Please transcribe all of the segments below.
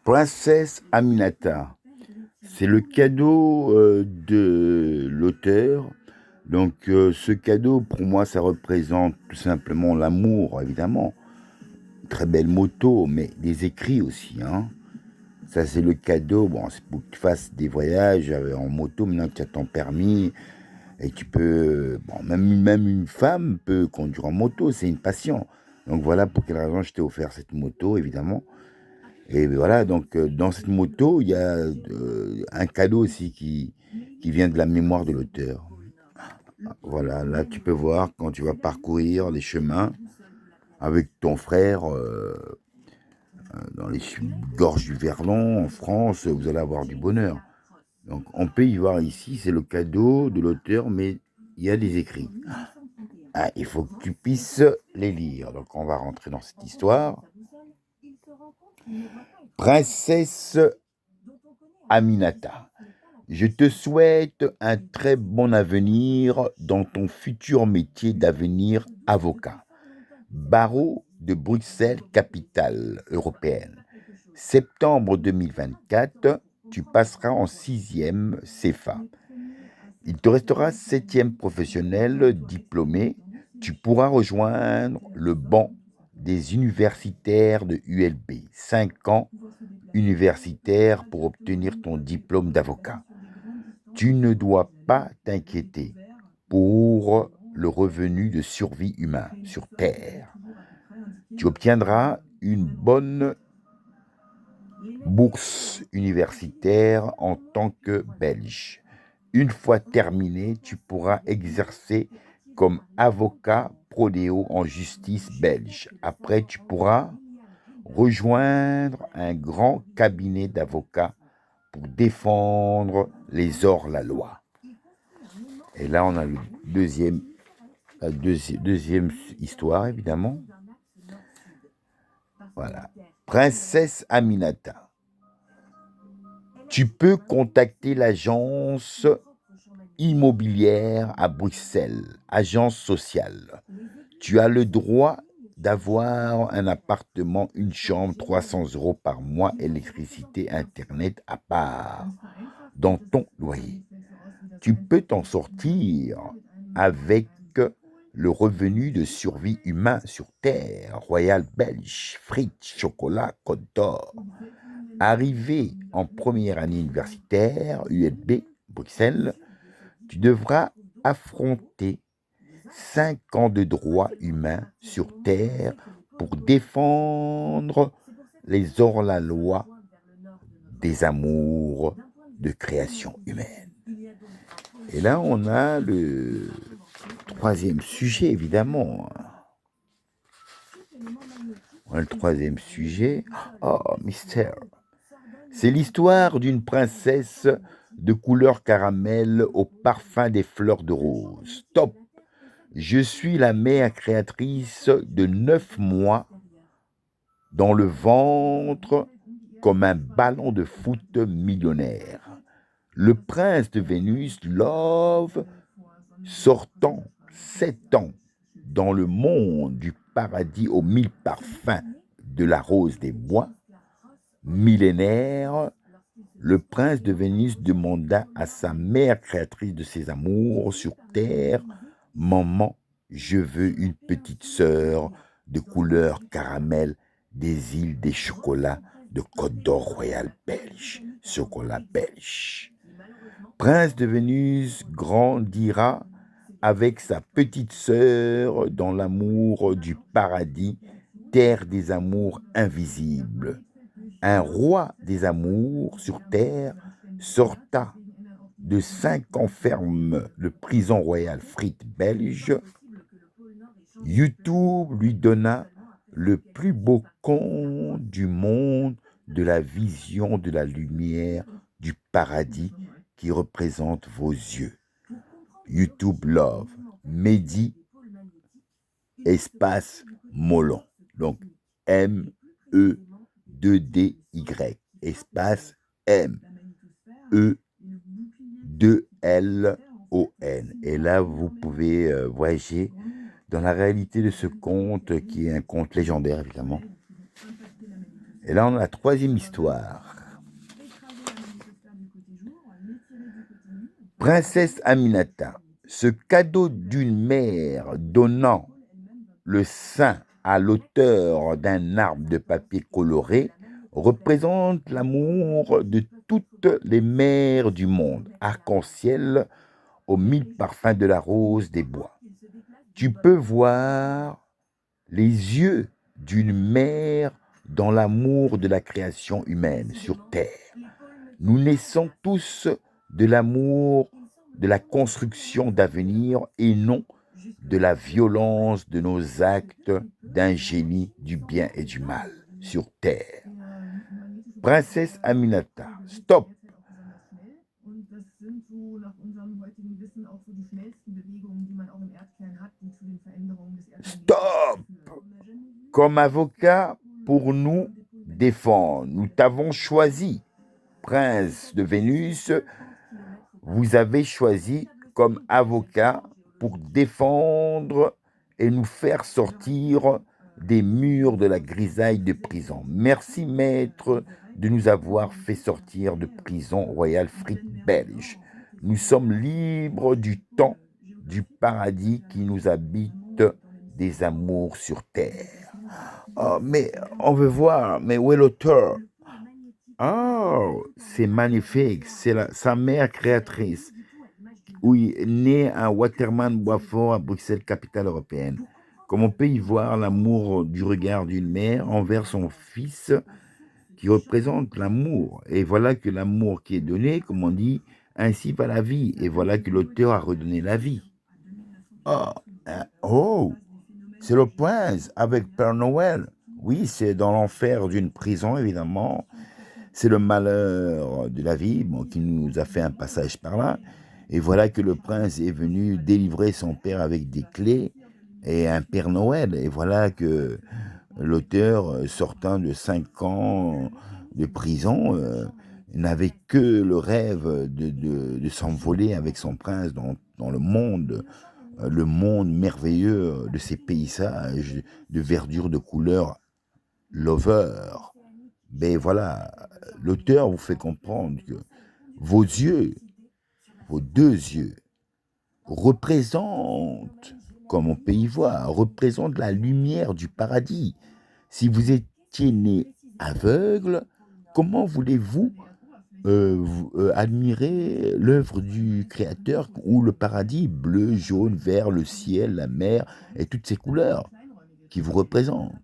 Princesse Aminata, c'est le cadeau de l'auteur. Donc ce cadeau, pour moi, ça représente tout simplement l'amour, évidemment. Très belle moto, mais des écrits aussi. Hein. Ça, c'est le cadeau. Bon, c'est pour que tu fasses des voyages en moto. Maintenant que tu as ton permis, et tu peux... Bon, même une femme peut conduire en moto, c'est une passion. Donc voilà pour quelle raison je t'ai offert cette moto, évidemment. Et voilà, donc dans cette moto, il y a un cadeau aussi qui vient de la mémoire de l'auteur. Voilà, là tu peux voir quand tu vas parcourir les chemins avec ton frère dans les gorges du Verlon, en France, vous allez avoir du bonheur. Donc on peut y voir ici, c'est le cadeau de l'auteur, mais il y a des écrits. Ah, il faut que tu puisses les lire. Donc on va rentrer dans cette histoire. Princesse Aminata, je te souhaite un très bon avenir dans ton futur métier d'avenir avocat. Barreau de Bruxelles, capitale européenne. Septembre 2024, tu passeras en 6e CFA. Il te restera 7e professionnel diplômé. Tu pourras rejoindre le banc des universitaires de ULB. 5 ans universitaire pour obtenir ton diplôme d'avocat. Tu ne dois pas t'inquiéter pour le revenu de survie humain sur Terre. Tu obtiendras une bonne bourse universitaire en tant que Belge. Une fois terminé, tu pourras exercer comme avocat prodéo en justice belge. Après, tu pourras rejoindre un grand cabinet d'avocats pour défendre les hors-la-loi. Et là, on a la deuxième histoire, évidemment. Voilà. Princesse Aminata. Tu peux contacter l'agence immobilière à Bruxelles, agence sociale. Tu as le droit d'avoir un appartement, une chambre, 300 € par mois, électricité, internet à part, dans ton loyer. Tu peux t'en sortir avec le revenu de survie humain sur Terre, Royal Belge, frites, chocolat, Côte d'Or. Arrivé en première année universitaire, ULB, Bruxelles, tu devras affronter 5 ans de droits humains sur Terre pour défendre les hors-la-loi des amours de création humaine. Et là, on a le troisième sujet, évidemment. On a le troisième sujet. Oh, mystère. C'est l'histoire d'une princesse de couleur caramel au parfum des fleurs de rose. Top! Je suis la mère créatrice de 9 mois dans le ventre comme un ballon de foot millionnaire. Le prince de Vénus, Love, sortant 7 ans dans le monde du paradis aux 1000 parfums de la rose des bois, millénaire, le prince de Vénus demanda à sa mère créatrice de ses amours sur terre, « Maman, je veux une petite sœur de couleur caramel des îles des chocolats de Côte d'Or Royal Belge, chocolat belge. » Prince de Vénus grandira avec sa petite sœur dans l'amour du paradis, terre des amours invisibles. Un roi des amours sur terre sorta de 5 ans ferme de prison royale frite belge. YouTube lui donna le plus beau conte du monde de la vision de la lumière du paradis qui représente vos yeux. YouTube Love, Mehdi, espace Molon. Donc M-E-2-D-Y, espace M-E-2-L-O-N. Et là, vous pouvez voyager dans la réalité de ce conte qui est un conte légendaire, évidemment. Et là, on a la troisième histoire. Princesse Aminata, ce cadeau d'une mère donnant le sein à l'auteur d'un arbre de papier coloré représente l'amour de toutes les mères du monde, arc-en-ciel aux mille parfums de la rose des bois. Tu peux voir les yeux d'une mère dans l'amour de la création humaine sur Terre. Nous naissons tous de l'amour de la construction d'avenir et non de la violence de nos actes d'un génie du bien et du mal sur Terre. Princesse Aminata, stop. Stop. Comme avocat pour nous défendre, nous t'avons choisi, prince de Vénus, vous avez choisi comme avocat pour défendre et nous faire sortir des murs de la grisaille de prison. Merci, maître, de nous avoir fait sortir de prison royale frite belge. Nous sommes libres du temps, du paradis qui nous habite, des amours sur terre. Oh, mais on veut voir, mais où est l'auteur? Oh, c'est magnifique, c'est sa mère créatrice. Oui, né à Waterman-Boisfort, à Bruxelles, capitale européenne. Comme on peut y voir l'amour du regard d'une mère envers son fils qui représente l'amour. Et voilà que l'amour qui est donné, comme on dit, ainsi va la vie. Et voilà que l'auteur a redonné la vie. Oh, c'est le prince avec Père Noël. Oui, c'est dans l'enfer d'une prison, évidemment. C'est le malheur de la vie qui nous a fait un passage par là. Et voilà que le prince est venu délivrer son père avec des clés et un Père Noël. Et voilà que l'auteur, sortant de 5 ans de prison, n'avait que le rêve de s'envoler avec son prince dans le monde merveilleux de ces paysages de verdure de couleur lover. Ben voilà, l'auteur vous fait comprendre que vos yeux, vos deux yeux, représentent, comme on peut y voir, représentent la lumière du paradis. Si vous étiez né aveugle, comment voulez-vous admirer l'œuvre du Créateur ou le paradis, bleu, jaune, vert, le ciel, la mer et toutes ces couleurs qui vous représentent.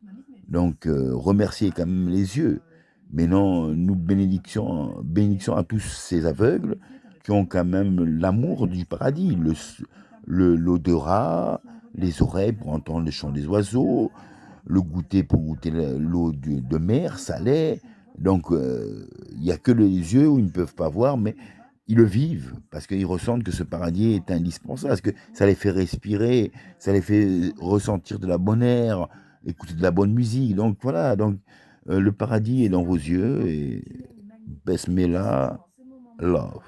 Donc, remerciez quand même les yeux. Mais non, nous bénédiction à tous ces aveugles qui ont quand même l'amour du paradis, l'odorat, les oreilles pour entendre le chant des oiseaux, le goûter pour goûter l'eau de mer salée. Donc, il n'y a que les yeux où ils ne peuvent pas voir, mais ils le vivent parce qu'ils ressentent que ce paradis est indispensable, parce que ça les fait respirer, ça les fait ressentir de la bonne air, écouter de la bonne musique. Donc voilà, le paradis est dans vos yeux et Besmela, love.